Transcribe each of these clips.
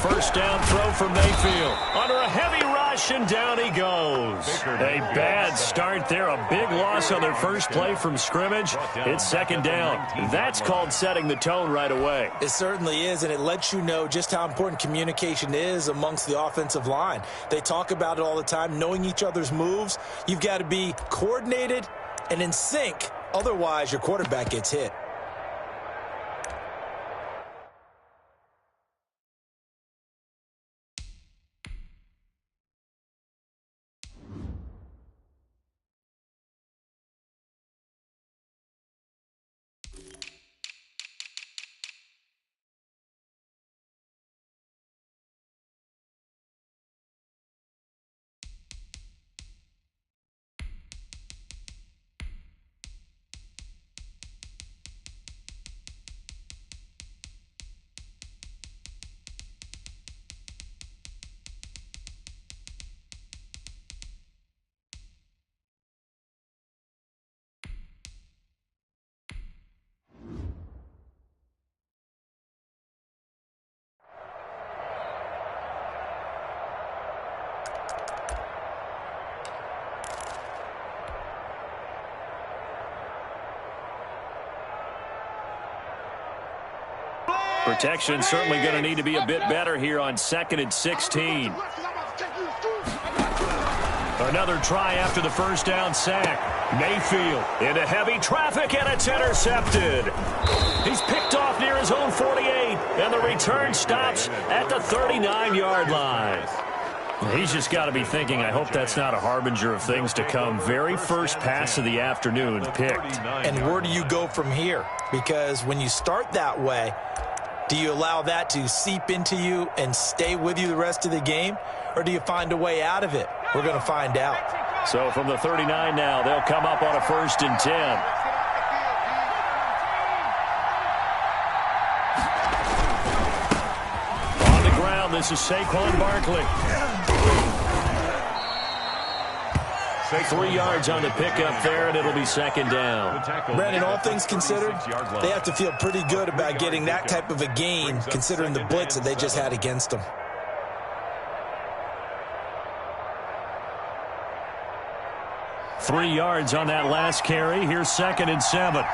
first down throw for Mayfield. Under a heavy rush, and down he goes. A bad start there. A big loss on their first play from scrimmage. It's second down. That's called setting the tone right away. It certainly is, and it lets you know just how important communication is amongst the offensive line. They talk about it all the time, knowing each other's moves. You've got to be coordinated and in sync. Otherwise, your quarterback gets hit. Protection certainly going to need to be a bit better here on 2nd and 16. Another try after the first down sack. Mayfield into heavy traffic, and it's intercepted. He's picked off near his own 48, and the return stops at the 39-yard line. He's just got to be thinking, I hope that's not a harbinger of things to come. Very first pass of the afternoon picked. And where do you go from here? Because when you start that way, do you allow that to seep into you and stay with you the rest of the game? Or do you find a way out of it? We're going to find out. So from the 39 now, they'll come up on a 1st and 10. On the ground, this is Saquon Barkley. 3 yards on the pickup there, and it'll be second down. Brandon, all things considered, they have to feel pretty good about getting that type of a gain, considering the blitz that they just had against them. Three yards on that last carry. Here's 2nd and 7.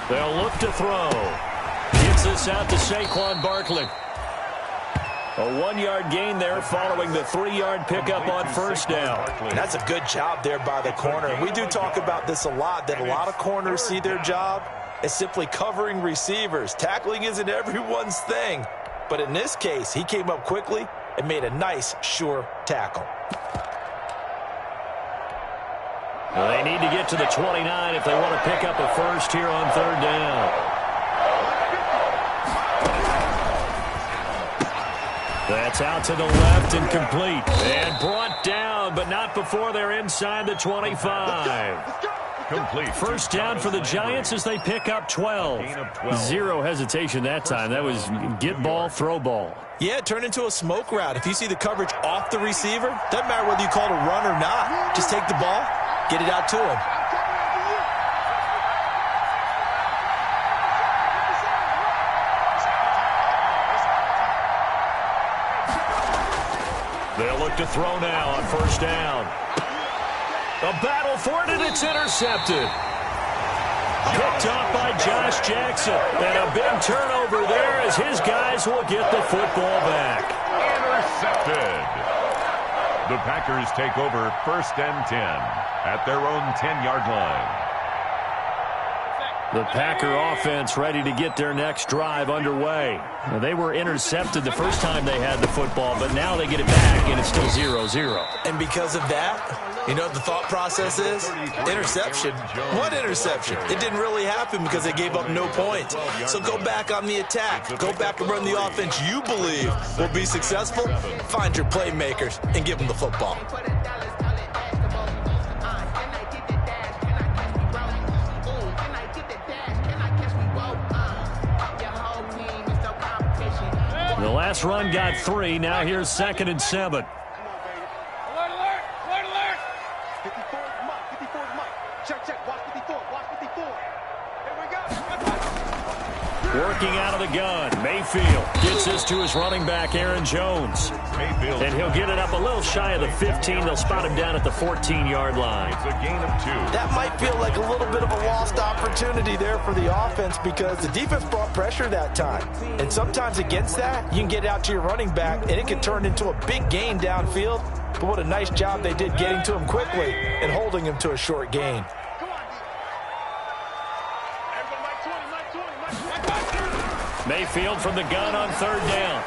They'll look to throw. Gets this out to Saquon Barkley. A 1-yard gain there following the 3-yard pickup on first down. That's a good job there by the corner. We do talk about this a lot, that a lot of corners see their job as simply covering receivers. Tackling isn't everyone's thing. But in this case, he came up quickly and made a nice, sure tackle. Well, they need to get to the 29 if they want to pick up a first here on 3rd down. That's out to the left and complete. And brought down, but not before they're inside the 25. Complete. First down for the Giants as they pick up 12. Zero hesitation that time. That was get ball, throw ball. Yeah, it turned into a smoke route. If you see the coverage off the receiver, doesn't matter whether you call it a run or not. Just take the ball, get it out to him. They'll look to throw now on first down. A battle for it, and it's intercepted. Picked off by Josh Jackson. And a big turnover there as his guys will get the football back. Intercepted. The Packers take over 1st and 10 at their own 10-yard line. The Packer offense ready to get their next drive underway. Now, they were intercepted the first time they had the football, but now they get it back, and it's still 0-0. And because of that, you know what the thought process is? Interception. What interception? It didn't really happen because they gave up no points. So go back on the attack. Go back and run the offense you believe will be successful. Find your playmakers and give them the football. The last run got 3. Now here's 2nd and 7. Alert, alert! Alert, alert! 54 is Mike. 54 is Mike. Check, check. Watch 54. Watch 54. Here we go. Working out of the gun, Mayfield gets this to his running back, Aaron Jones. And he'll get it up a little shy of the 15. They'll spot him down at the 14-yard line. It's a gain of 2. That might feel like a little bit of a lost opportunity there for the offense because the defense brought pressure that time. And sometimes against that, you can get out to your running back, and it can turn into a big gain downfield. But what a nice job they did getting to him quickly and holding him to a short gain. Mayfield from the gun on third down.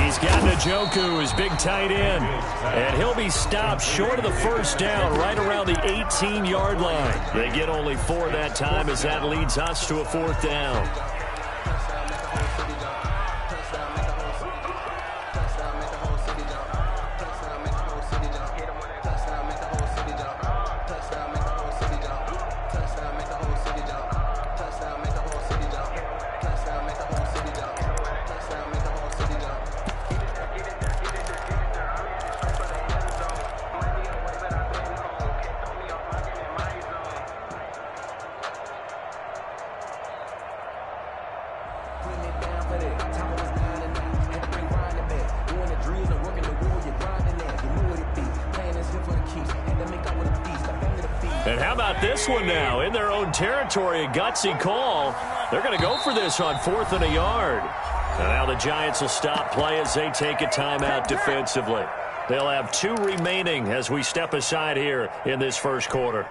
He's got Njoku, his big tight end. And he'll be stopped short of the first down right around the 18-yard line. They get only 4 that time as that leads us to a 4th down. And how about this one now? In their own territory, a gutsy call. They're going to go for this on 4th and a yard. And now the Giants will stop play as they take a timeout defensively. They'll have 2 remaining as we step aside here in this first quarter.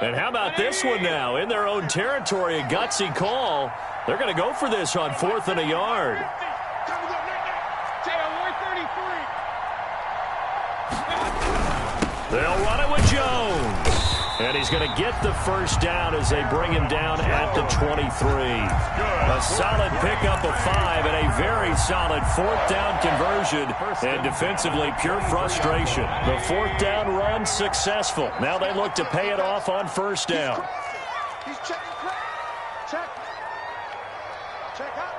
And how about this one now? In their own territory, a gutsy call. They're going to go for this on 4th and a yard. They'll run it with Jones. And he's going to get the first down as they bring him down at the 23. A solid pickup of 5 and a very solid 4th down conversion. And defensively, pure frustration. The 4th down run successful. Now they look to pay it off on first down. He's checking. Check out.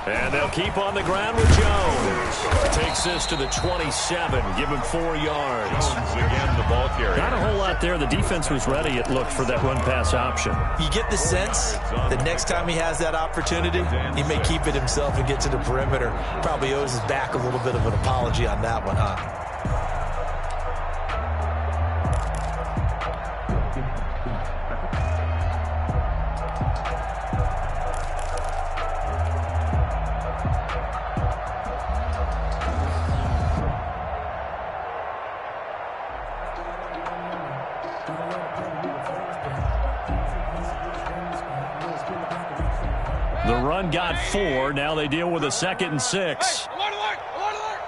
And they'll keep on the ground with Jones. Takes this to the 27. Give him 4 yards. Jones again, the ball carrier. Not a whole lot there. The defense was ready, it looked, for that run-pass option. You get the sense that next time he has that opportunity, he may keep it himself and get to the perimeter. Probably owes his back a little bit of an apology on that one, huh? The run got 4. Now they deal with a 2nd and 6. Hey, alert, alert, alert,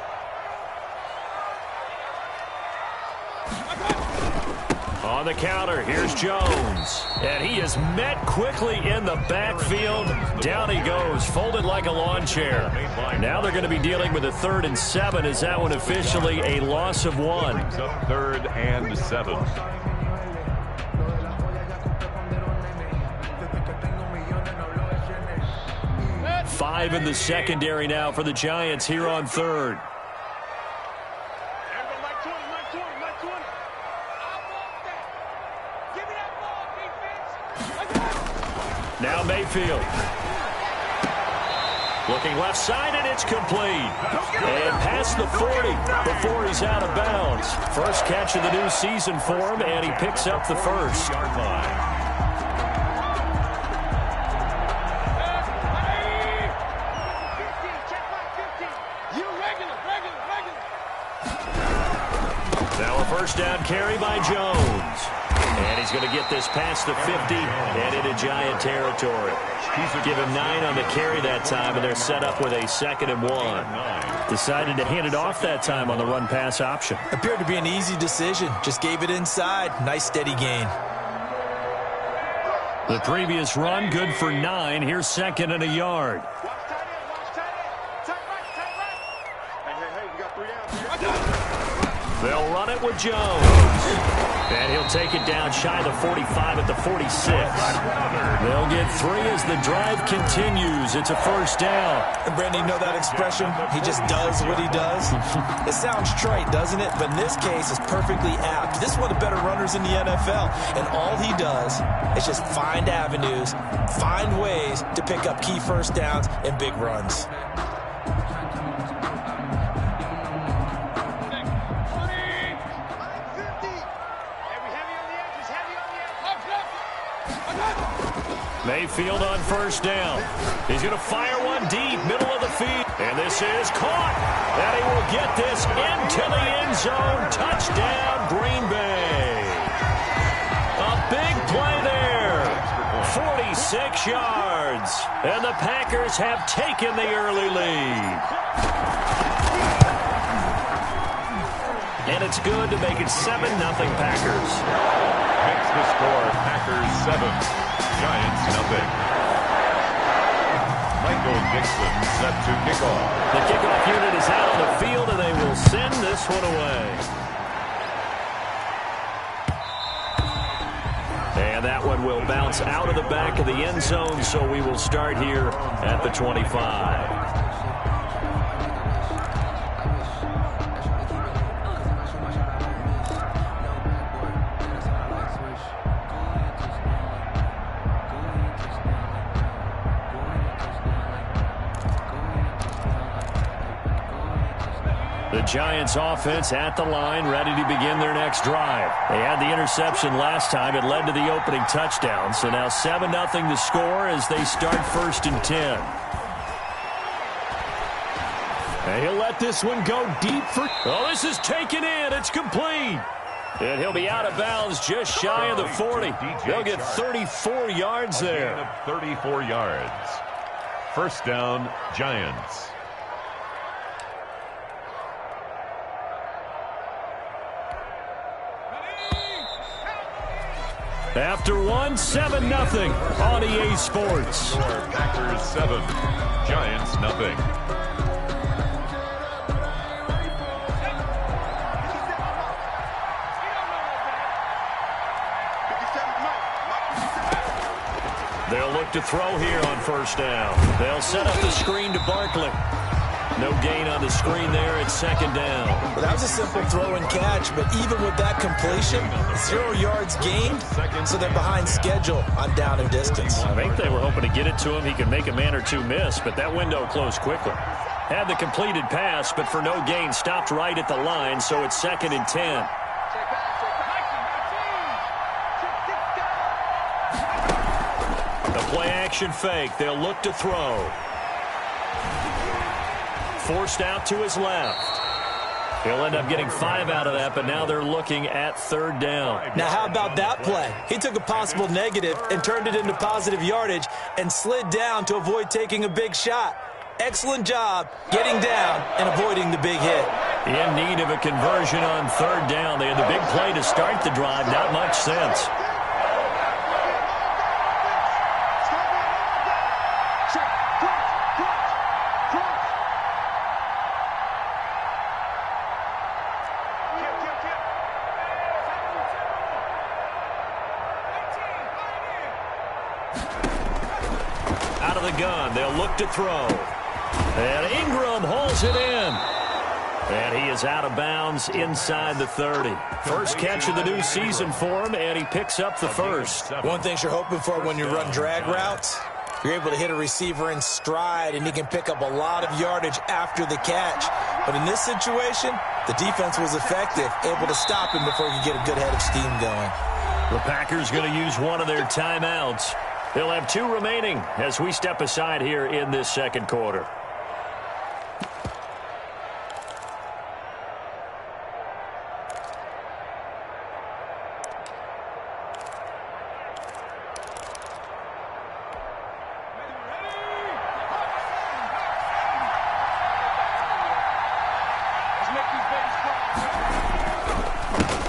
alert. On the counter, here's Jones. And he is met quickly in the backfield. Down he goes, folded like a lawn chair. Now they're going to be dealing with a 3rd and 7. Is that one officially a loss of 1? Brings up 3rd and 7. 5 in the secondary now for the Giants here on 3rd. Now Mayfield. Looking left side, and it's complete. And past the 40 before he's out of bounds. First catch of the new season for him, and he picks up the first. Yard line. Now a first down carry by Jones. And he's going to get this past the 50 and into Giant territory. Give him 9 on the carry that time, and they're set up with a 2nd and 1. Decided to hand it off that time on the run-pass option. Appeared to be an easy decision. Just gave it inside. Nice steady gain. The previous run, good for 9. Here's 2nd and a yard. They'll run it with Jones. And he'll take it down shy of the 45 at the 46. They'll get 3 as the drive continues. It's a first down. And Brandon, you know that expression? He just does what he does. It sounds trite, doesn't it? But in this case, it's perfectly apt. This is one of the better runners in the NFL. And all he does is just find avenues, find ways to pick up key first downs and big runs. Mayfield on first down. He's going to fire one deep, middle of the field. And this is caught. And he will get this into the end zone. Touchdown, Green Bay. A big play there. 46 yards. And the Packers have taken the early lead. And it's good to make it 7-0 Packers. Makes the score Packers 7. Giants nothing. Michael Dixon set to kickoff. The kickoff unit is out on the field, and they will send this one away. And that one will bounce out of the back of the end zone, so we will start here at the 25. The Giants offense at the line, ready to begin their next drive. They had the interception last time. It led to the opening touchdown. So now 7-0 the score as they start 1st and 10. And he'll let this one go deep for... Oh, this is taken in. It's complete. And he'll be out of bounds just shy of the 40. They'll get 34 yards there. 34 yards. First down, Giants. After 7-0 on EA Sports. Packers 7, Giants nothing. They'll look to throw here on first down. They'll set up the screen to Barkley. No gain on the screen there at 2nd down. Well, that was a simple throw and catch, but even with that completion, 0 yards gained, so they're behind schedule on down and distance. I think they were hoping to get it to him. He could make a man or two miss, but that window closed quickly. Had the completed pass, but for no gain, stopped right at the line, so it's 2nd and 10. The play-action fake. They'll look to throw. Forced out to his left. He'll end up getting 5 out of that, but now they're looking at 3rd down. Now, how about that play? He took a possible negative and turned it into positive yardage and slid down to avoid taking a big shot. Excellent job getting down and avoiding the big hit. In need of a conversion on 3rd down. They had the big play to start the drive. Not much sense. Out of the gun, they'll look to throw. And Ingram hauls it in. And he is out of bounds inside the 30. First catch of the new season for him, and he picks up the first. One thing you're hoping for when you run drag routes, you're able to hit a receiver in stride, and he can pick up a lot of yardage after the catch. But in this situation, the defense was effective, able to stop him before he could get a good head of steam going. The Packers going to use one of their timeouts. They'll have 2 remaining as we step aside here in this 2nd quarter.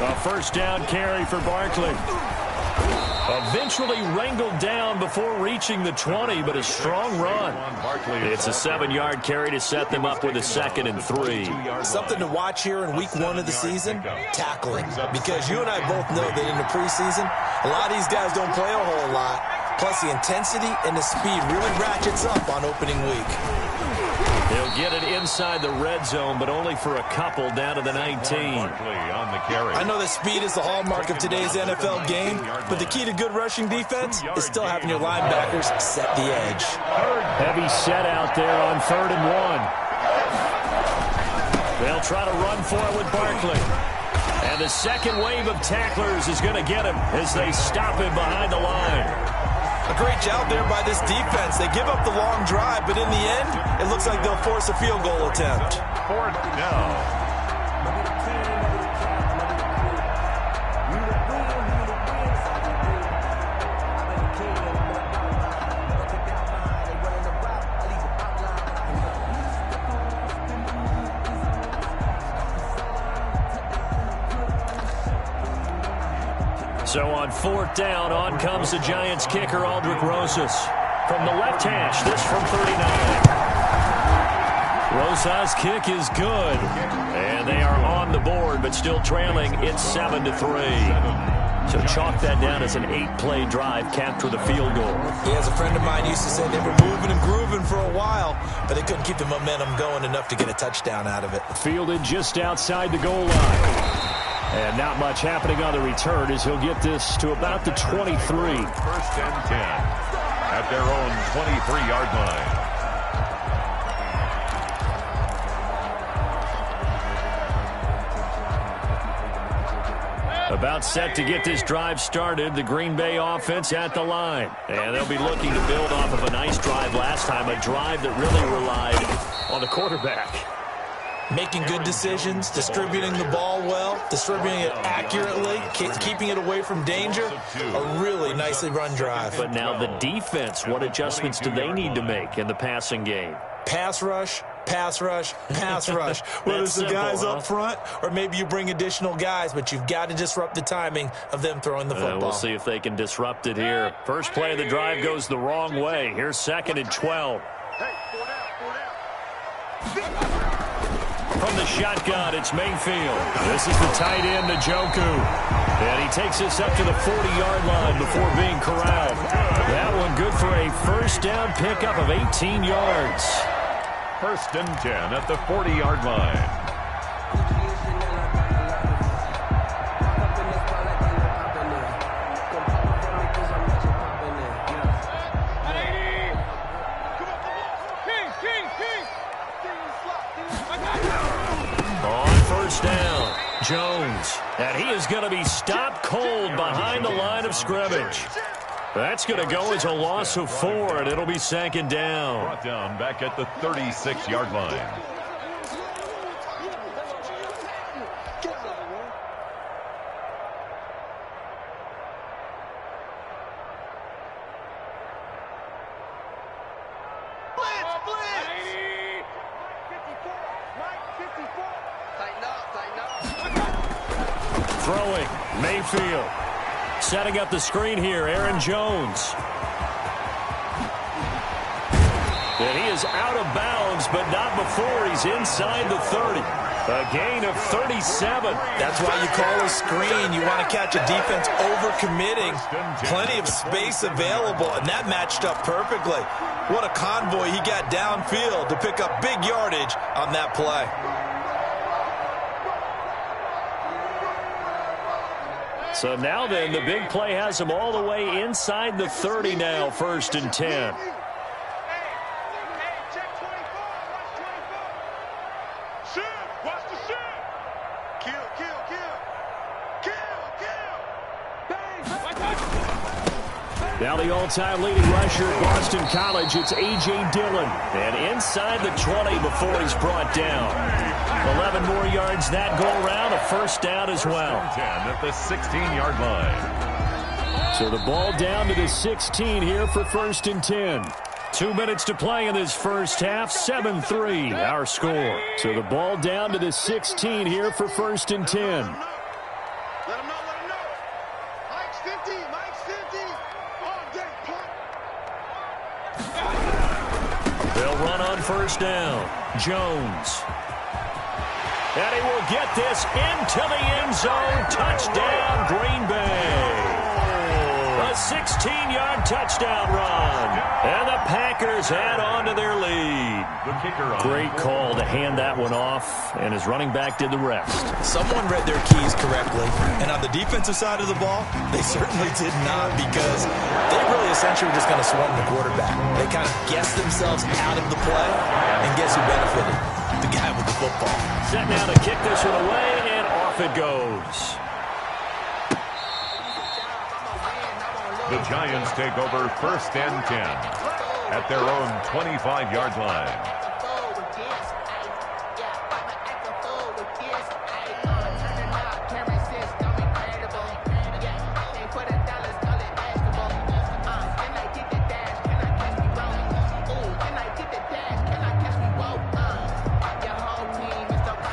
A first down carry for Barkley. Eventually wrangled down before reaching the 20, but a strong run. It's a 7-yard carry to set them up with a 2nd and 3. Something to watch here in week 1 of the season, tackling. Because you and I both know that in the preseason, a lot of these guys don't play a whole lot. Plus the intensity and the speed really ratchets up on opening week. He'll get it inside the red zone, but only for a couple down to the 19. I know that speed is the hallmark of today's NFL game, but the key to good rushing defense is still having your linebackers set the edge. Heavy set out there on 3rd and 1. They'll try to run for it with Barkley. And the second wave of tacklers is going to get him as they stop him behind the line. A great job there by this defense. They give up the long drive, but in the end, it looks like they'll force a field goal attempt. 4th down. So on 4th down, on comes the Giants kicker, Aldrick Rosas. From the left hash, this from 39. Rosas' kick is good. And they are on the board, but still trailing. It's 7-3. So chalk that down as an 8-play drive, capture the field goal. He has a friend of mine used to say they were moving and grooving for a while, but they couldn't keep the momentum going enough to get a touchdown out of it. Fielded just outside the goal line. And not much happening on the return as he'll get this to about the 23. 1st and 10 at their own 23-yard line. About set to get this drive started, the Green Bay offense at the line. And they'll be looking to build off of a nice drive last time, a drive that really relied on the quarterback. Making good decisions, distributing the ball well, distributing it accurately, keeping it away from danger. A really nicely run drive. But now the defense, what adjustments do they need to make in the passing game? Pass rush, pass rush, pass rush. Whether it's the guys up front or maybe you bring additional guys, but you've got to disrupt the timing of them throwing the football. We'll see if they can disrupt it here. First play of the drive goes the wrong way. Here's 2nd and 12. From the shotgun, it's Mayfield. This is the tight end, Njoku. And he takes this up to the 40-yard line before being corralled. That one good for a 1st down pickup of 18 yards. 1st and 10 at the 40-yard line. Down, Jones, and he is going to be stopped cold behind the line of scrimmage. That's going to go as a loss of 4, and it'll be 2nd down. Brought down back at the 36-yard line. Throwing, Mayfield. Setting up the screen here, Aaron Jones. And he is out of bounds, but not before he's inside the 30. A gain of 37. That's why you call a screen. You want to catch a defense overcommitting. Plenty of space available, and that matched up perfectly. What a convoy he got downfield to pick up big yardage on that play. So now then, the big play has him all the way inside the 30 now, 1st and 10. Now the all-time leading rusher at Boston College, it's A.J. Dillon. And inside the 20 before he's brought down. 11 more yards that go around, a 1st down as well. 10 at the 16-yard line. So the ball down to the 16 here for 1st and 10. 2 minutes to play in this first half, 7-3 our score. So the ball down to the 16 here for 1st and 10. Let him know. Mike's 50. Mike's 50. They'll run on first down. Jones. And he will get this into the end zone. Touchdown, Green Bay. A 16-yard touchdown run. And the Packers add on to their lead. Great call to hand that one off, and his running back did the rest. Someone read their keys correctly, and on the defensive side of the ball, they certainly did not, because they really essentially were just going to swarm the quarterback. They kind of guessed themselves out of the play, and guess who benefited? The guy with the football. Set now to kick this one away, and off it goes. The Giants take over first and 10 at their own 25-yard line.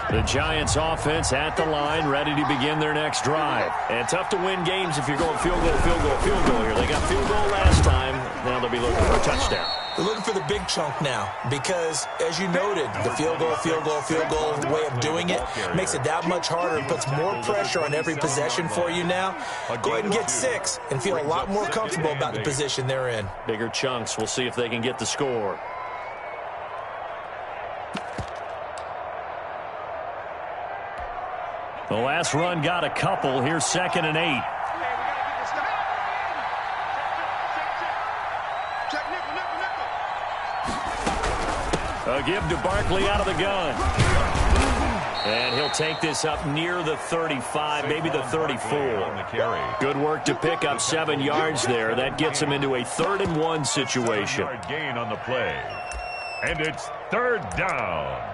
The Giants offense at the line, ready to begin their next drive. And tough to win games if you're going field goal, field goal, field goal here. They got field goal last time. Now they'll be looking for a touchdown. They're looking for the big chunk now because, as you noted, the field goal way of doing it makes it that much harder and puts more pressure on every possession for you now. Go ahead and get 6 and feel a lot more comfortable about the position they're in. Bigger chunks. We'll see if they can get the score. The last run got a couple. Here's 2nd and 8. A give to Barkley out of the gun. And he'll take this up near the 35, maybe the 34. Good work to pick up 7 yards there. That gets him into a 3rd and 1 situation. Gain on the play. And it's 3rd down.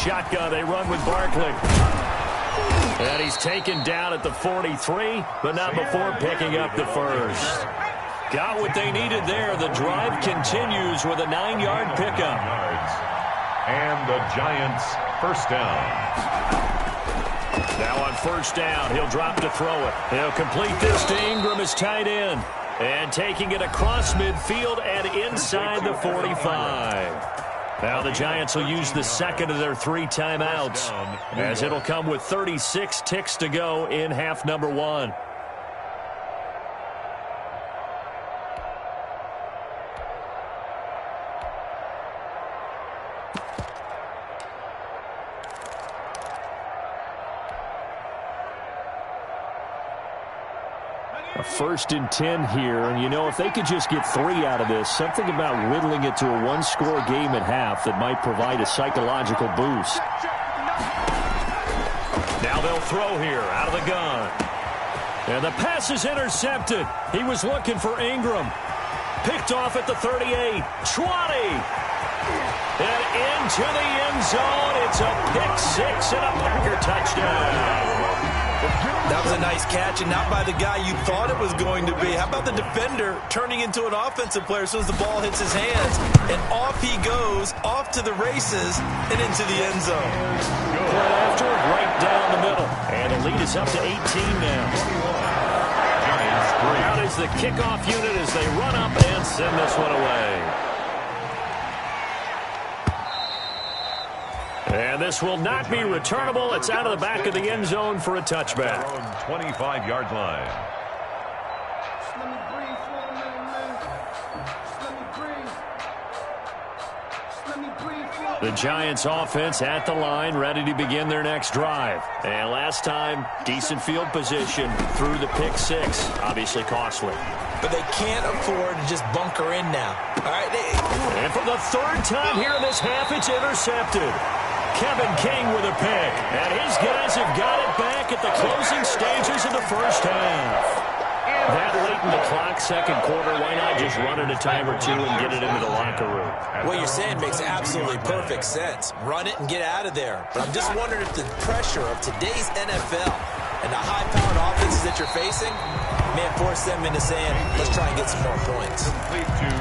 Shotgun, they run with Barkley. And he's taken down at the 43, but not before picking up the first. Got what they needed there. The drive continues with a 9-yard pickup. And the Giants first down. Now on first down, he'll drop to throw it. He'll complete this to Ingram as tight end. And taking it across midfield and inside the 45. Now the Giants will use the 2nd of their 3 timeouts, as it'll come with 36 ticks to go in half number 1. A 1st and 10 here, and you know, if they could just get 3 out of this, something about whittling it to a 1-score game at half that might provide a psychological boost. Now they'll throw here out of the gun. And the pass is intercepted. He was looking for Ingram. Picked off at the 38. 20. And into the end zone. It's a pick 6 and a Packer touchdown. That was a nice catch, and not by the guy you thought it was going to be. How about the defender turning into an offensive player as soon as the ball hits his hands? And off he goes, off to the races, and into the end zone. Right after, right down the middle. And the lead is up to 18 now. Out is the kickoff unit as they run up and send this one away. And this will not be returnable. It's out of the back of the end zone for a touchback. 25-yard line. The Giants offense at the line, ready to begin their next drive. And last time, decent field position through the pick 6. Obviously costly. But they can't afford to just bunker in now. All right. And for the 3rd time here in this half, it's intercepted. Kevin King with a pick. And his guys have got it back at the closing stages of the first half. That late in the clock, 2nd quarter, why not just run it a time or 2 and get it into the locker room? What you're saying makes absolutely perfect sense. Run it and get out of there. But I'm just wondering if the pressure of today's NFL and the high-powered offenses that you're facing Man, force them into saying, let's try and get some more points.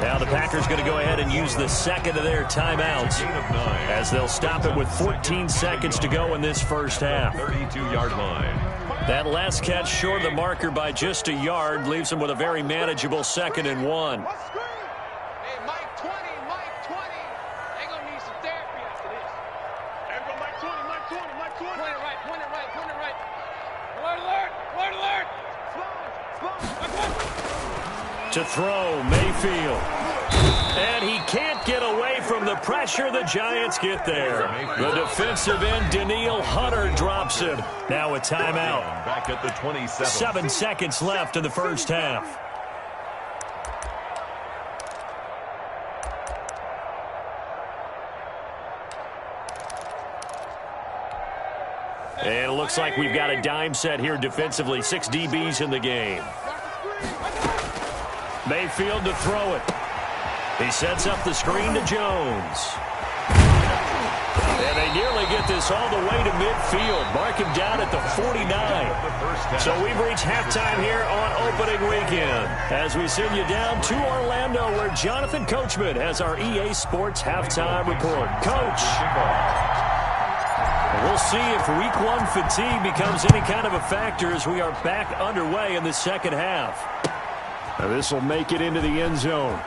Now the Packers going to go ahead and use the second of their timeouts as they'll stop it with 14 seconds to go in this first half. 32-yard line. That last catch short of the marker by just a yard leaves them with a very manageable 2nd and 1. Hey, Mike 20, Mike 20. They're going to need some therapy after this. There we go, Mike 20, Mike 20, Mike 20. Point it right, point it right, point it right. Alert, alert, alert, alert. To throw, Mayfield. And he can't get away from the pressure. The Giants get there. The defensive end, Danielle Hunter, drops him. Now a timeout. Back at the 27. 7 seconds left in the first half. And it looks like we've got a dime set here defensively. 6 DBs in the game. Mayfield to throw it. He sets up the screen to Jones. And they nearly get this all the way to midfield. Mark him down at the 49. So we've reached halftime here on opening weekend as we send you down to Orlando where Jonathan Coachman has our EA Sports halftime report. Coach. We'll see if week 1 fatigue becomes any kind of a factor as we are back underway in the second half. Now this will make it into the end zone.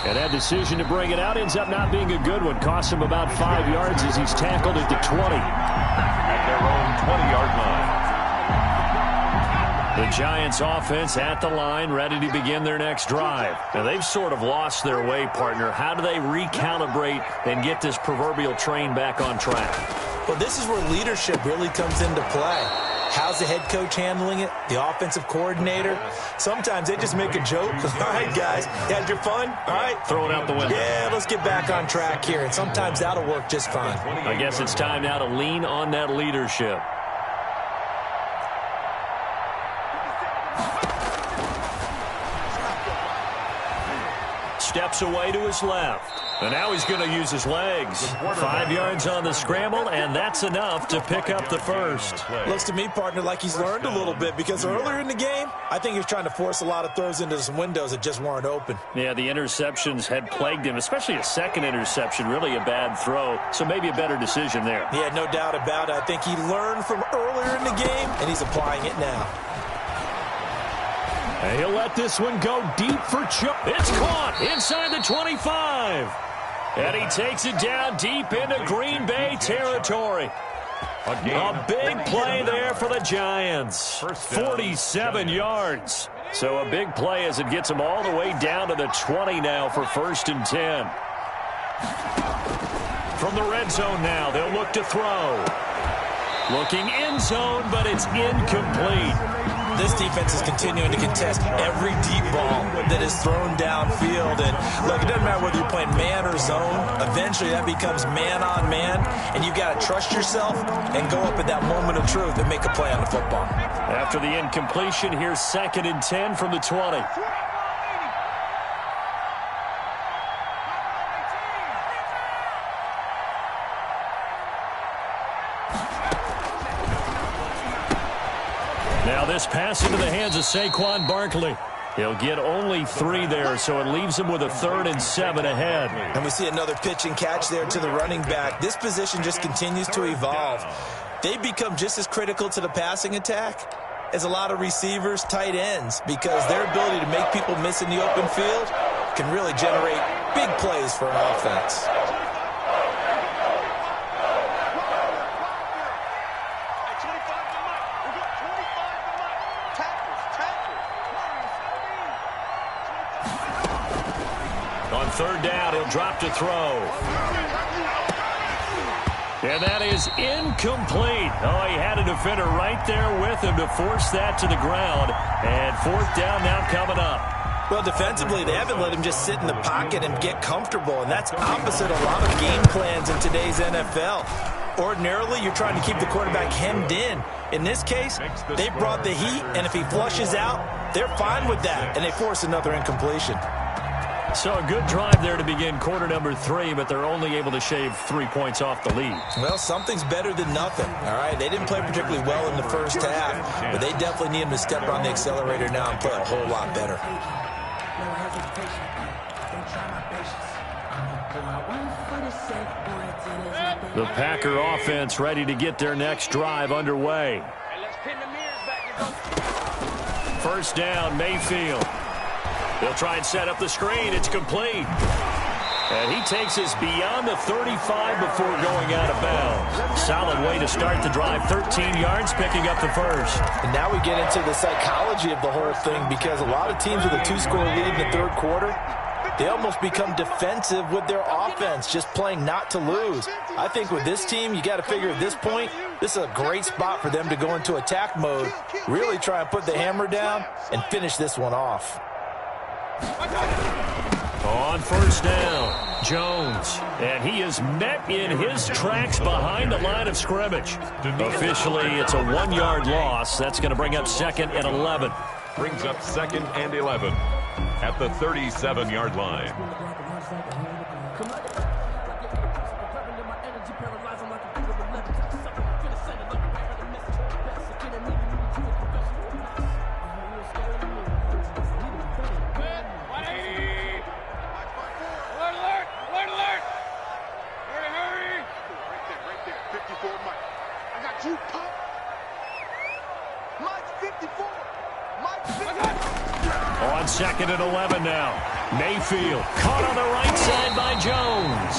And that decision to bring it out ends up not being a good one. Costs him about 5 yards as he's tackled at the 20. At their own 20-yard line. The Giants offense at the line, ready to begin their next drive. Now they've sort of lost their way, partner. How do they recalibrate and get this proverbial train back on track? Well, this is where leadership really comes into play. How's the head coach handling it? The offensive coordinator? Sometimes they just make a joke. All right, guys, you had your fun? All right. Throw it out the window. Yeah, let's get back on track here. And sometimes that'll work just fine. I guess it's time now to lean on that leadership. Steps away to his left. And now he's going to use his legs. 5 yards on the scramble, and that's enough to pick up the first. Looks to me, partner, like he's learned a little bit because earlier in the game, I think he was trying to force a lot of throws into some windows that just weren't open. Yeah, the interceptions had plagued him, especially a second interception, really a bad throw. So maybe a better decision there. Yeah, no doubt about it. I think he learned from earlier in the game, and he's applying it now. And he'll let this one go deep for Chuck. It's caught inside the 25. And he takes it down deep into Green Bay territory. A big play there for the Giants. 47 yards. So a big play as it gets them all the way down to the 20 now for 1st and 10. From the red zone now, they'll look to throw. Looking end zone, but it's incomplete. This defense is continuing to contest every deep ball that is thrown downfield. And look, it doesn't matter whether you're playing man or zone. Eventually, that becomes man on man. And you've got to trust yourself and go up at that moment of truth and make a play on the football. After the incompletion, here's 2nd and 10 from the 20. Now this pass into the hands of Saquon Barkley. He'll get only 3 there, so it leaves him with a 3rd and 7 ahead. And we see another pitch and catch there to the running back. This position just continues to evolve. They become just as critical to the passing attack as a lot of receivers, tight ends, because their ability to make people miss in the open field can really generate big plays for an offense. On 3rd down, he'll drop to throw. And that is incomplete. Oh, he had a defender right there with him to force that to the ground. And 4th down now coming up. Well, defensively, they haven't let him just sit in the pocket and get comfortable, and that's opposite a lot of game plans in today's NFL. Ordinarily, you're trying to keep the quarterback hemmed in. In this case, they brought the heat, and if he flushes out, they're fine with that, and they force another incompletion. So a good drive there to begin quarter number 3, but they're only able to shave 3 points off the lead. Well, something's better than nothing, all right? They didn't play particularly well in the first half, but they definitely need them to step on the accelerator now and play a whole lot better. The Packer offense ready to get their next drive underway. First down, Mayfield. They'll try and set up the screen. It's complete. And he takes us beyond the 35 before going out of bounds. Solid way to start the drive. 13 yards, picking up the first. And now we get into the psychology of the whole thing, because a lot of teams with a 2-score lead in the third quarter, they almost become defensive with their offense, just playing not to lose. I think with this team, you got to figure at this point, this is a great spot for them to go into attack mode, really try and put the hammer down and finish this one off. On first down, Jones. And he is met in his tracks behind the line of scrimmage. Officially, it's a 1-yard loss. That's going to bring up 2nd and 11. Brings up 2nd and 11 at the 37-yard line. On 2nd and 11 now. Mayfield caught on the right side by Jones.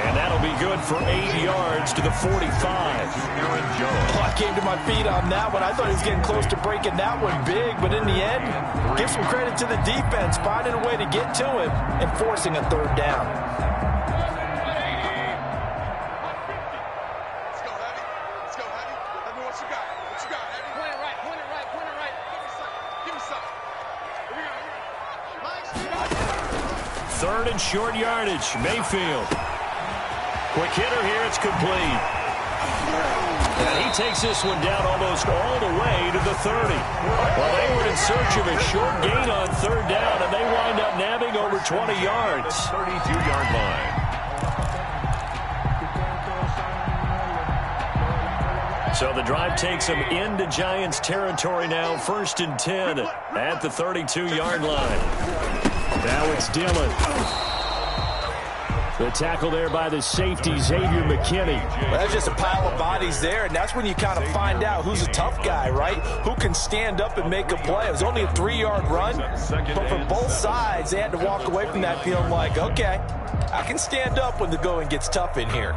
And that'll be good for 8 yards to the 45. Aaron Jones. I came to my feet on that one. I thought he was getting close to breaking that one big, but in the end, give some credit to the defense, finding a way to get to him and forcing a third down. Third and short yardage. Mayfield. Quick hitter here. It's complete. And he takes this one down almost all the way to the 30. Well, they were in search of a short gain on third down, and they wind up nabbing over 20 yards. 32-yard line. So the drive takes them into Giants territory now. 1st and 10 at the 32-yard line. Now it's Dillon. The tackle there by the safety, Xavier McKinney. Well, that's just a pile of bodies there, and that's when you kind of find out who's a tough guy, right? Who can stand up and make a play. It was only a 3-yard run, but for both sides, they had to walk away from that feeling like, okay, I can stand up when the going gets tough in here.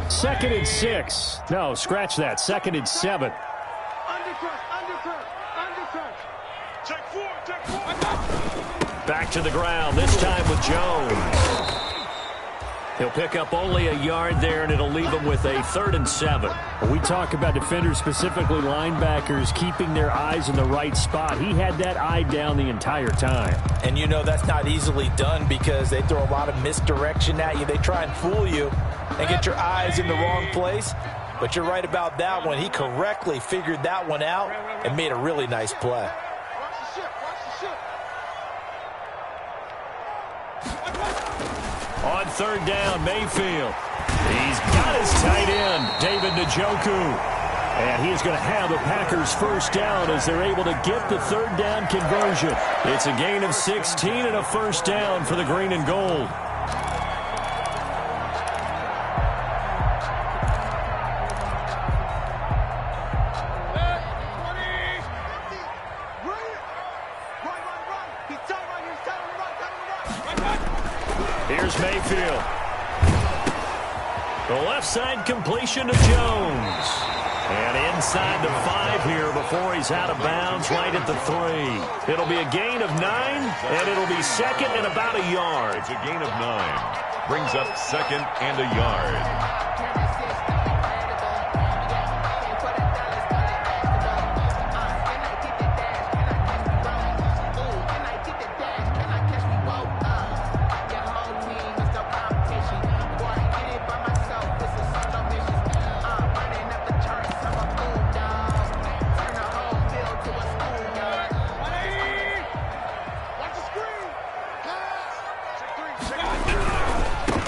Second and 6. No, scratch that. 2nd and 7. Back to the ground, this time with Jones. He'll pick up only a yard there, and it'll leave him with a 3rd and 7. We talk about defenders, specifically linebackers, keeping their eyes in the right spot. He had that eye down the entire time. And you know that's not easily done because they throw a lot of misdirection at you. They try and fool you and get your eyes in the wrong place. But you're right about that one. He correctly figured that one out and made a really nice play. On third down, Mayfield. He's got his tight end, David Njoku. And he's going to have the Packers first down as they're able to get the third down conversion. It's a gain of 16 and a first down for the green and gold. Here's Mayfield. The left side completion to Jones. And inside the 5 here before he's out of bounds right at the 3. It'll be a gain of 9, and it'll be 2nd and about a yard. It's a gain of 9. Brings up 2nd and a yard.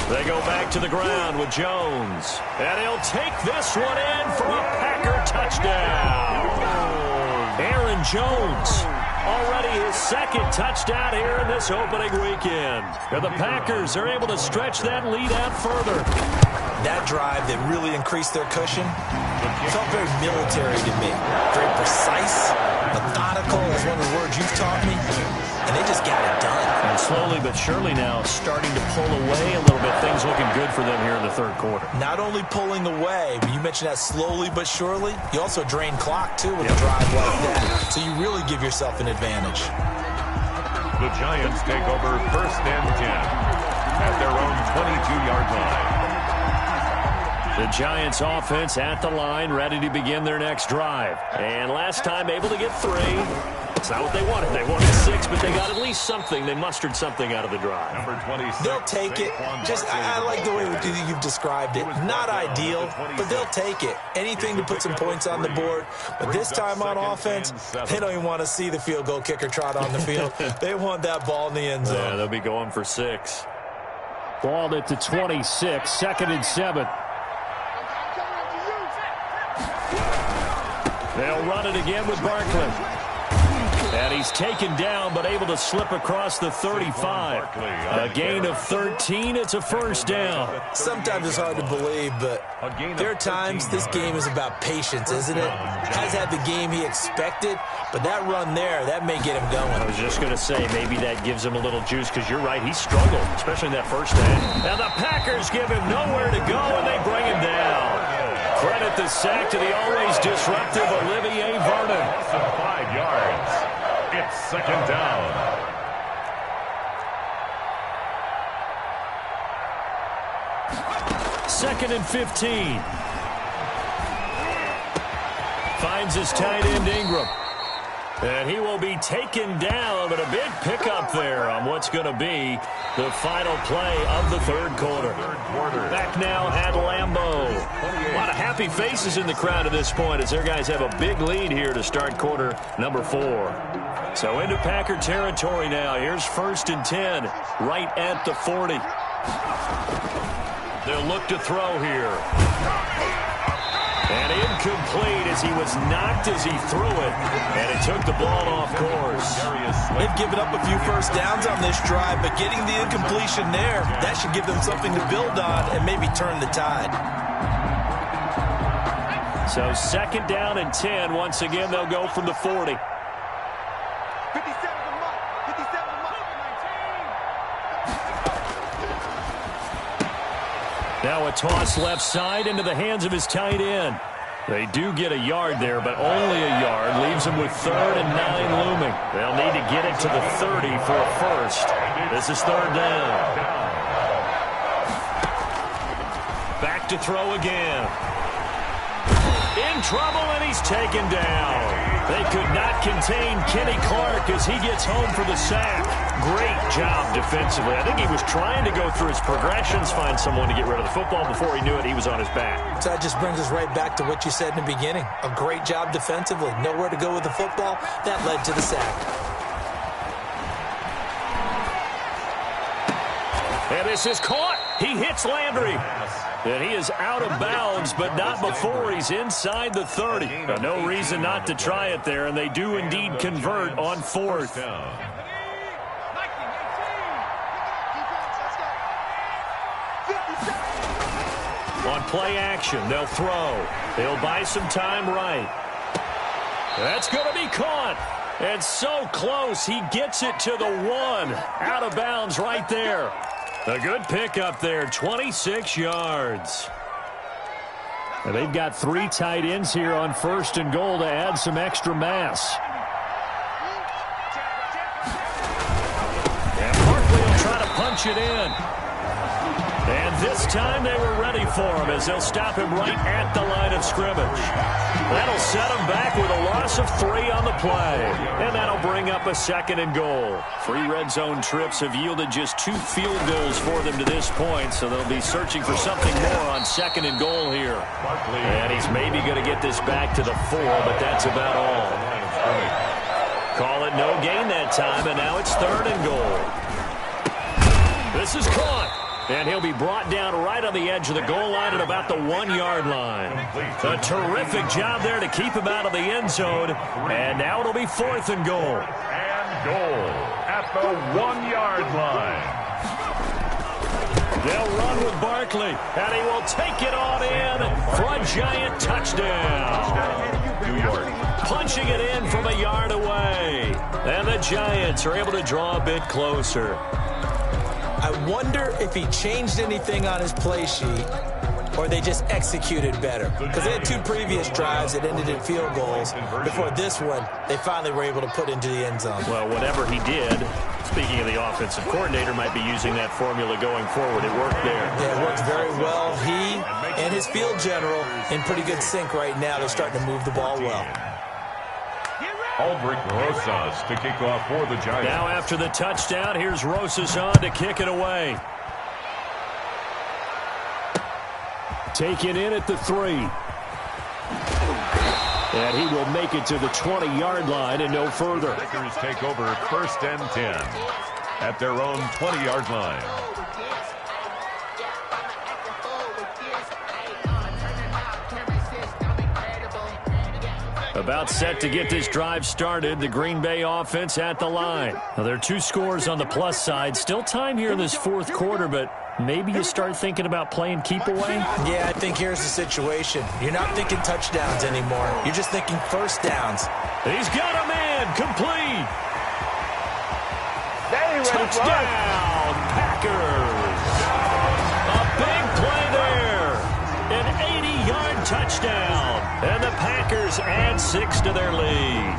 They go back to the ground with Jones. And he'll take this one in for a Packer touchdown. Aaron Jones, already his second touchdown here in this opening weekend. And the Packers are able to stretch that lead out further. That drive that really increased their cushion felt very military to me. Very precise, methodical is one of the words you've taught me. And they just got it done. And slowly but surely now starting to pull away a little bit. Things looking good for them here in the third quarter. Not only pulling away, but you mentioned that slowly but surely. You also drain clock, too, with a drive like that. So you really give yourself an advantage. The Giants take over 1st and 10 at their own 22-yard line. The Giants offense at the line, ready to begin their next drive. And last time able to get 3. It's not what they wanted. They wanted 6, but they got at least something. They mustered something out of the drive. Number 26. They'll take it. Just, I like the way you've described it. Not ideal, but they'll take it. Anything to put some points on the board. But this time on offense, they don't even want to see the field goal kicker trot on the field. They want that ball in the end zone. Yeah, they'll be going for 6. Balled at the 26, 2nd and 7. They'll run it again with Barkley. And he's taken down, but able to slip across the 35. A gain of 13. It's a first down. Sometimes it's hard to believe, but there are times this game is about patience, isn't it? Has had the game he expected, but that run there, that may get him going. I was just going to say, maybe that gives him a little juice, because you're right, he struggled, especially in that first half. And the Packers give him nowhere to go, and they bring him down. Credit the sack to the always disruptive Olivier Vernon. 5 yards. It's 2nd down. Second and 15. Finds his tight end Ingram. And he will be taken down, but a big pickup there on what's going to be the final play of the third quarter. Back now at Lambeau. A lot of happy faces in the crowd at this point as their guys have a big lead here to start quarter number 4. So into Packer territory now. Here's 1st and 10 right at the 40. They'll look to throw here. And incomplete as he was knocked as he threw it. And it took the ball off course. They've given up a few first downs on this drive, but getting the incompletion there, that should give them something to build on and maybe turn the tide. So 2nd down and 10. Once again, they'll go from the 40. 57 to Mike. 57 to Mike. Now a toss left side into the hands of his tight end. They do get a yard there, but only a yard. Leaves them with 3rd and 9 looming. They'll need to get it to the 30 for a first. This is 3rd down. Back to throw again. In trouble, and he's taken down. They could not contain Kenny Clark as he gets home for the sack. Great job defensively. I think he was trying to go through his progressions, find someone to get rid of the football. Before he knew it, he was on his back. So that just brings us right back to what you said in the beginning. A great job defensively. Nowhere to go with the football. That led to the sack. And this is caught. He hits Landry. And he is out of bounds, but not before he's inside the 30. No reason not to try it there, and they do indeed convert on 4th. On play action, they'll throw. They'll buy some time right. That's going to be caught. And so close, he gets it to the 1. Out of bounds right there. A good pickup there, 26 yards. And they've got 3 tight ends here on 1st and goal to add some extra mass. And Barkley will try to punch it in. And this time they were ready for him as they'll stop him right at the line of scrimmage. That'll set him back with a loss of 3 on the play. And that'll bring up a 2nd and goal. 3 red zone trips have yielded just 2 field goals for them to this point, so they'll be searching for something more on 2nd and goal here. And he's maybe going to get this back to the 4, but that's about all. Call it no gain that time, and now it's 3rd and goal. This is caught. And he'll be brought down right on the edge of the goal line at about the 1-yard line. A terrific job there to keep him out of the end zone. And now it'll be 4th and goal. And goal at the 1-yard line. They'll run with Barkley, and he will take it on in for a giant touchdown. New York. Punching it in from a yard away. And the Giants are able to draw a bit closer. I wonder if he changed anything on his play sheet or they just executed better. Because they had 2 previous drives that ended in field goals. Before this one, they finally were able to put into the end zone. Well, whatever he did, speaking of the offensive coordinator, might be using that formula going forward. It worked there. Yeah, it worked very well. He and his field general in pretty good sync right now. They're starting to move the ball well. Aldrich Rosas to kick off for the Giants. Now after the touchdown, here's Rosas on to kick it away. Taken in at the 3. And he will make it to the 20-yard line and no further. Packers take over 1st and 10 at their own 20-yard line. About set to get this drive started, the Green Bay offense at the line. Now, there are 2 scores on the plus side. Still time here in this 4th quarter, but maybe you start thinking about playing keep away? Yeah, I think here's the situation. You're not thinking touchdowns anymore. You're just thinking 1st downs. He's got him in. Complete. Touchdown, Packers. A big play there. An 80-yard touchdown. And the Packers add 6 to their lead.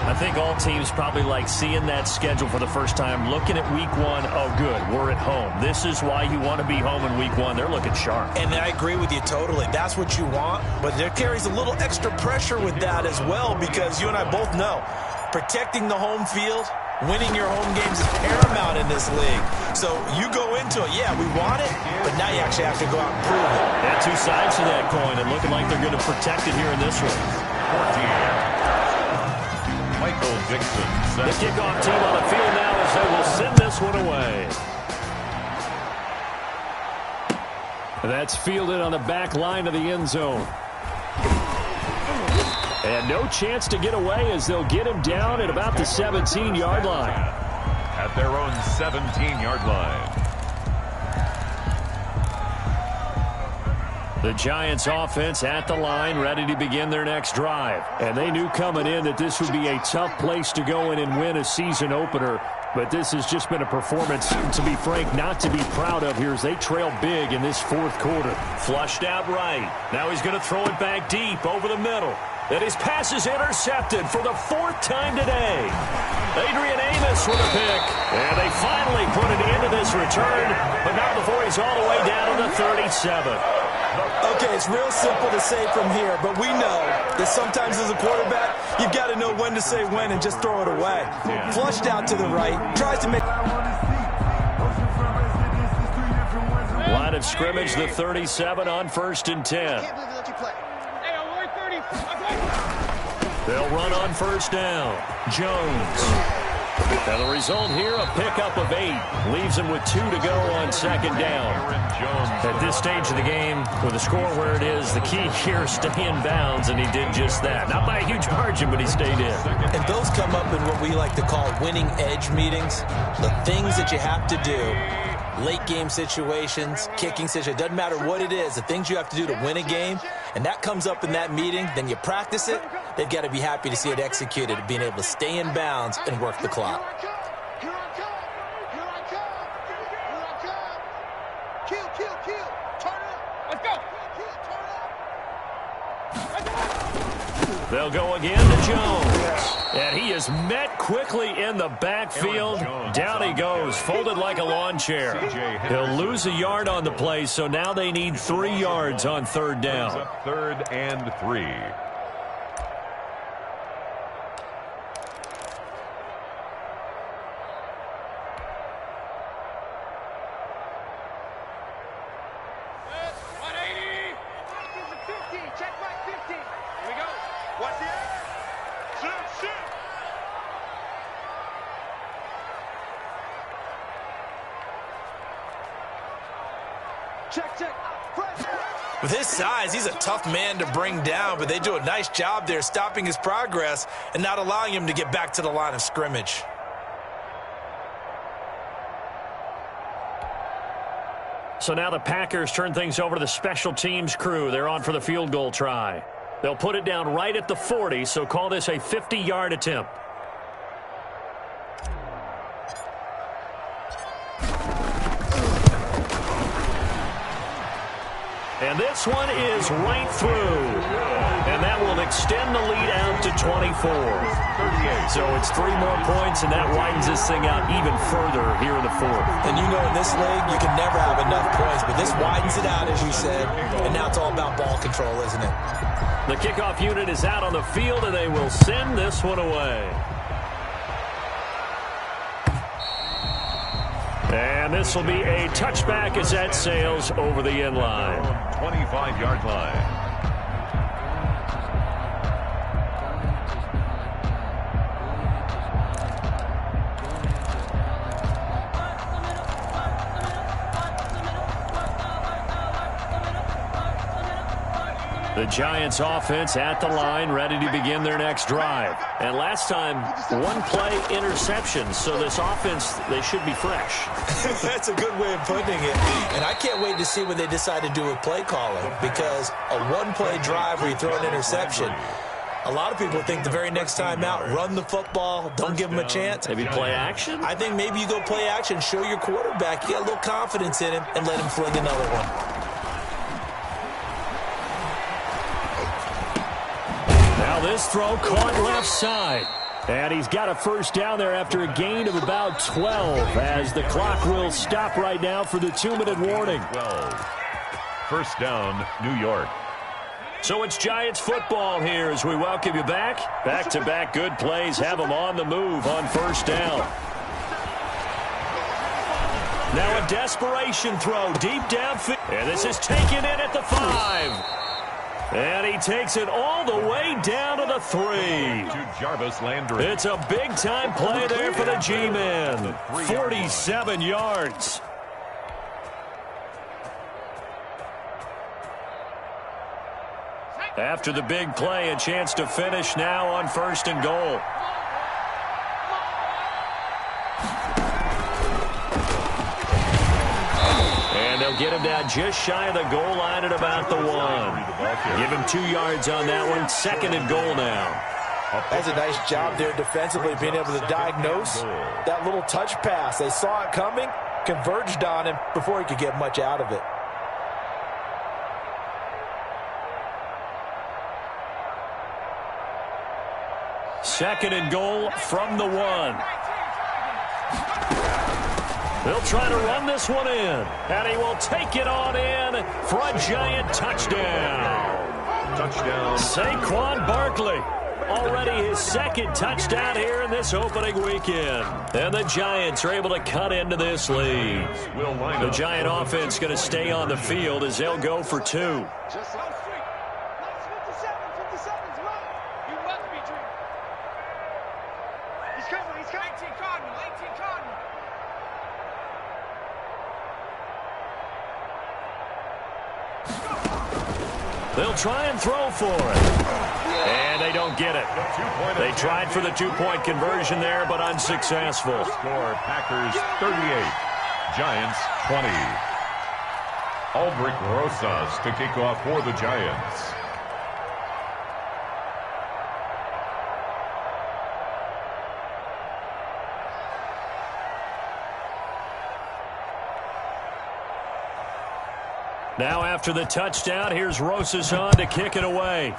I think all teams probably like seeing that schedule for the first time, looking at week 1. Oh, good, we're at home. This is why you want to be home in week 1. They're looking sharp. And I agree with you totally. That's what you want. But there carries a little extra pressure with that as well, because you and I both know protecting the home field, winning your home games is paramount in this league. So you go into it, yeah, we want it, but now you actually have to go out and prove it. Yeah, 2 sides to that coin, and looking like they're going to protect it here in this one. 14. Michael Dixon. The kickoff team on the field now as they will send this one away. That's fielded on the back line of the end zone. And no chance to get away as they'll get him down at about the 17-yard line. At their own 17-yard line. The Giants offense at the line, ready to begin their next drive. And they knew coming in that this would be a tough place to go in and win a season opener. But this has just been a performance, to be frank, not to be proud of here as they trail big in this 4th quarter. Flushed out right. Now he's going to throw it back deep over the middle. And his pass is intercepted for the 4th time today. Adrian Amos with a pick. And they finally put it into this return. But not before he's all the way down to the 37. Okay, it's real simple to say from here, but we know that sometimes as a quarterback, you've got to know when to say when and just throw it away. Flushed out to the right, tries to make... Line of scrimmage, the 37 on 1st and 10. They'll run on 1st down. Jones. Now the result here, a pickup of 8. Leaves him with 2 to go on 2nd down. At this stage of the game, with the score where it is, the key here is stay in bounds, and he did just that. Not by a huge margin, but he stayed in. And those come up in what we like to call winning edge meetings. The things that you have to do. Late game situations, kicking situations, doesn't matter what it is, the things you have to do to win a game, and that comes up in that meeting, then you practice it, they've got to be happy to see it executed, being able to stay in bounds and work the clock. They'll go again to Jones. And he is met quickly in the backfield. Down he goes, folded like a lawn chair. He'll lose a yard on the play, so now they need 3 yards on 3rd down. 3rd and 3. With his size, he's a tough man to bring down, but they do a nice job there stopping his progress and not allowing him to get back to the line of scrimmage. So now the Packers turn things over to the special teams crew. They're on for the field goal try. They'll put it down right at the 40, so call this a 50-yard attempt. And this one is right through. And that will extend the lead out to 24. So it's 3 more points, and that widens this thing out even further here in the fourth. And you know in this league, you can never have enough points, but this widens it out, as you said. And now it's all about ball control, isn't it? The kickoff unit is out on the field, and they will send this one away. And this will be a touchback as that sails over the end line. 25-yard line. The Giants offense at the line, ready to begin their next drive. And last time, 1-play interception. So this offense, they should be fresh. That's a good way of putting it. And I can't wait to see what they decide to do with play calling, because a 1-play drive where you throw an interception, a lot of people think the very next time out, run the football, don't give them a chance. Maybe play action? I think maybe you go play action, show your quarterback, you get a little confidence in him, and let him fling another one. Now this throw caught left side. And he's got a first down there after a gain of about 12 as the clock will stop right now for the 2-minute warning. 12. First down, New York. So it's Giants football here as we welcome you back. Back-to-back good plays have them on the move on first down. Now a desperation throw deep downfield. And this is taken in at the 5. And he takes it all the way down to the 3. To Jarvis Landry. It's a big-time play there for the G-Man. 47 yards. After the big play, a chance to finish now on 1st and goal. And they'll get him down just shy of the goal line at about the 1. Give him 2 yards on that one. 2nd and goal now. That's a nice job there defensively, being able to diagnose that little touch pass. They saw it coming, converged on him before he could get much out of it. Second and goal from the 1. They'll try to run this one in, and he will take it on in for a Giant touchdown. Touchdown. Saquon Barkley, already his 2nd touchdown here in this opening weekend. And the Giants are able to cut into this lead. The Giant offense going to stay on the field as they'll go for 2. They'll try and throw for it. And they don't get it. They tried for the 2-point conversion there, but unsuccessful. Score Packers 38, Giants 20. Aldrich Rosas to kick off for the Giants. Now after the touchdown, here's Rosas on to kick it away.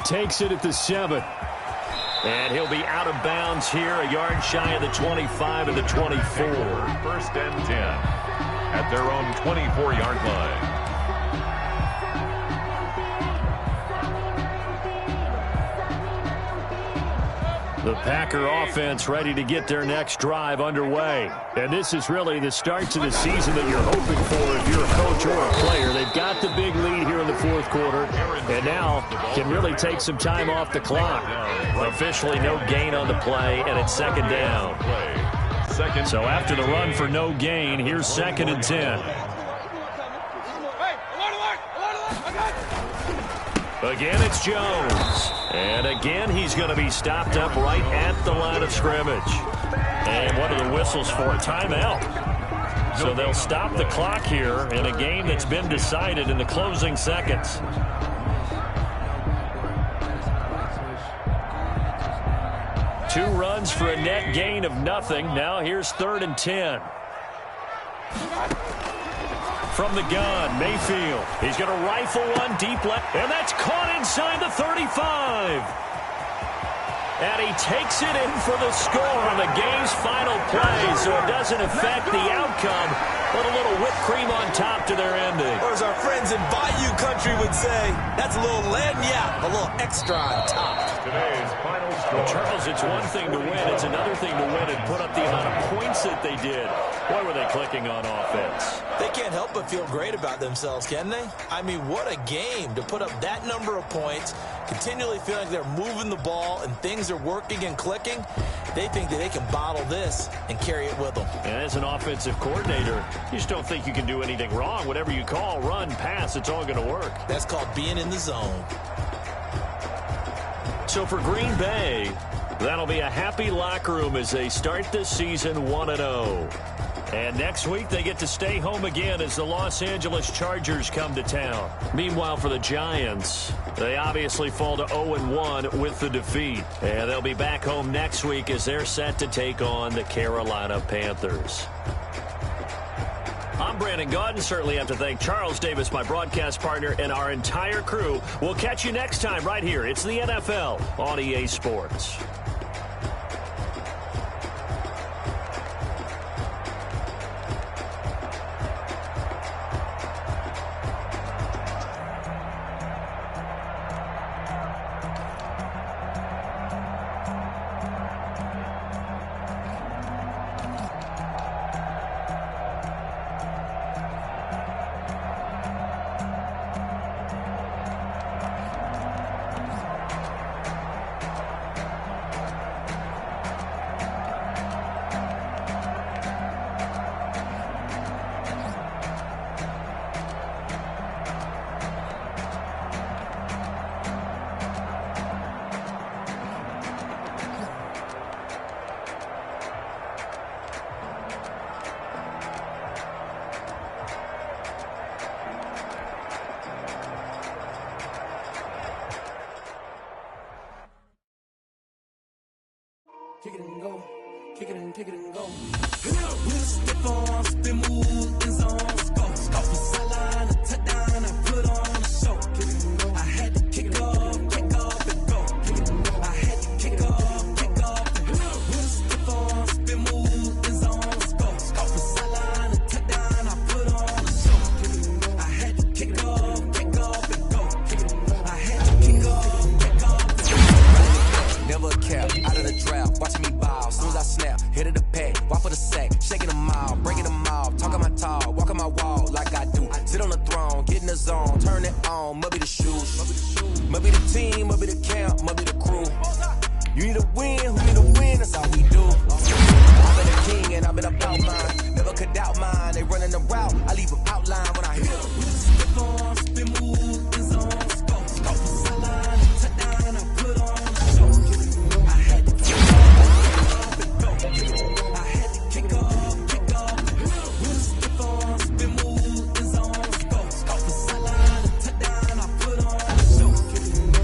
Takes it at the 7. And he'll be out of bounds here, a yard shy of the 25 and the 24. 1st and 10 at their own 24-yard line. The Packer offense ready to get their next drive underway. And this is really the start to the season that you're hoping for if you're a coach or a player. They've got the big lead here in the 4th quarter, and now can really take some time off the clock. Officially no gain on the play, and it's 2nd down. Second. So after the run for no gain, here's 2nd and 10. Again, it's Jones. And again, he's going to be stopped up right at the line of scrimmage. And what are the whistles for? A timeout. So they'll stop the clock here in a game that's been decided in the closing seconds. Two runs for a net gain of nothing. Now here's 3rd and 10. From the gun, Mayfield. He's going to rifle one deep left, and that's caught inside the 35. And he takes it in for the score on the game's final play, so it doesn't affect the outcome, but a little whipped cream on top to their ending. Or as our friends in Bayou Country would say, that's a little lagniappe, a little extra on top. Today's final score. Charles, it's one thing to win. It's another thing to win and put up the amount of points that they did. Boy, were they clicking on offense. They can't help but feel great about themselves, can they? I mean, what a game to put up that number of points, continually feeling like they're moving the ball and things are working and clicking. They think that they can bottle this and carry it with them. And as an offensive coordinator, you just don't think you can do anything wrong. Whatever you call, run, pass, it's all going to work. That's called being in the zone. So for Green Bay, that'll be a happy locker room as they start this season 1-0. And next week, they get to stay home again as the Los Angeles Chargers come to town. Meanwhile, for the Giants, they obviously fall to 0-1 with the defeat. And they'll be back home next week as they're set to take on the Carolina Panthers. I'm Brandon Gaudin. Certainly have to thank Charles Davis, my broadcast partner, and our entire crew. We'll catch you next time right here. It's the NFL on EA Sports. Kick it and go. Kick it and go. We'll step on, spin, move, in zone, go. Off the sideline, a touchdown, I put on a show. Kick it and go. I had to kick off and go. Kick it and go. I had to kick off and go. We'll step on, spin, move, in zone, go. Off the sideline, a touchdown, I put on a show. Kick it and go. I had to kick off and go. Kick it and go. I had to kick off and go. Never a cap, out of the drought, watching me ball. Soon as I snap, hit it the pack, walk for the sack, shaking them all, breaking them all, talking my tall, walking my wall like I do. Sit on the throne, get in the zone, turn it on, must be the shoes, must be the team, must be the camp, must be the crew. You need a win, who need a win, that's all we do. I've been a king and I've been about mine, never could doubt mine, they running the route, I leave them outline when I hit them. Step on, spin, move, in zone, go. Off the sideline, touchdown, I put on a show. I had to kick off and go. I had to kick off. We'll step on, spin, move, in zone, go. Off the sideline, touchdown, I put on a show.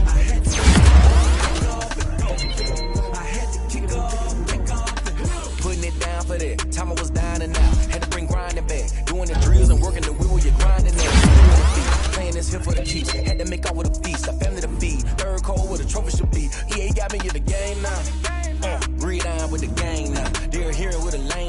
I had to kick off and go. I had to kick off. Putting it down for that. Time I was down and out. Had to bring grinding back. Doing the drills and working the wheel, you're grinding that. Playing this here for the keeps. Had to make out with a feast. A family to feed. Third cold with a trophy should be. EA got me in the game now. Read on with the gang now. They're hearing with a lane